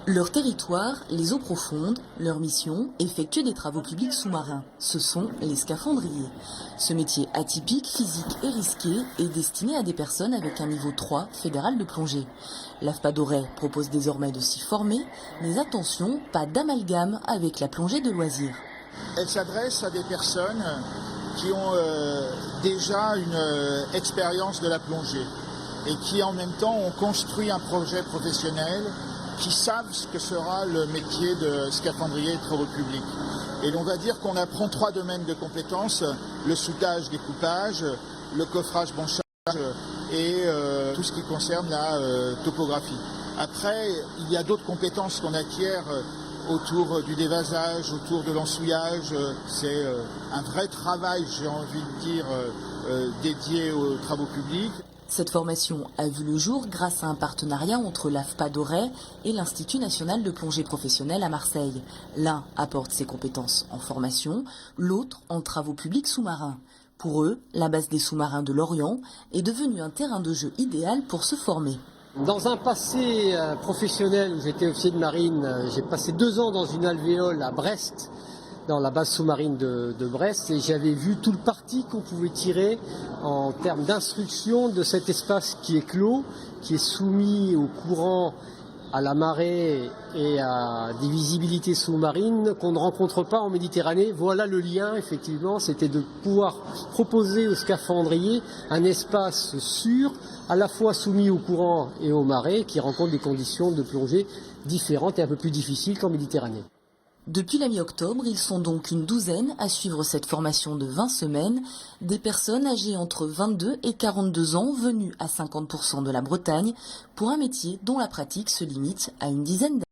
Leur territoire, les eaux profondes, leur mission, effectuer des travaux publics sous-marins. Ce sont les scaphandriers. Ce métier atypique, physique et risqué est destiné à des personnes avec un niveau 3 fédéral de plongée. L'AFPA d'Auray propose désormais de s'y former, mais attention, pas d'amalgame avec la plongée de loisirs. Elle s'adresse à des personnes qui ont déjà une expérience de la plongée et qui en même temps ont construit un projet professionnel, qui savent ce que sera le métier de scaphandrier de travaux publics. Et l'on va dire qu'on apprend 3 domaines de compétences: le soudage, découpage, le coffrage, branchage et tout ce qui concerne la topographie. Après, il y a d'autres compétences qu'on acquiert autour du dévasage, autour de l'ensouillage. C'est un vrai travail, j'ai envie de dire, dédié aux travaux publics. Cette formation a vu le jour grâce à un partenariat entre l'AFPA d'Auray et l'Institut national de plongée professionnelle à Marseille. L'un apporte ses compétences en formation, l'autre en travaux publics sous-marins. Pour eux, la base des sous-marins de Lorient est devenue un terrain de jeu idéal pour se former. Dans un passé professionnel où j'étais officier de marine, j'ai passé 2 ans dans une alvéole à Brest, dans la base sous-marine de Brest, et j'avais vu tout le parti qu'on pouvait tirer en termes d'instruction de cet espace qui est clos, qui est soumis au courant, à la marée et à des visibilités sous-marines qu'on ne rencontre pas en Méditerranée. Voilà le lien, effectivement, c'était de pouvoir proposer aux scaphandriers un espace sûr, à la fois soumis au courant et aux marées, qui rencontre des conditions de plongée différentes et un peu plus difficiles qu'en Méditerranée. Depuis la mi-octobre, ils sont donc une douzaine à suivre cette formation de 20 semaines. Des personnes âgées entre 22 et 42 ans venues à 50% de la Bretagne pour un métier dont la pratique se limite à une dizaine d'années.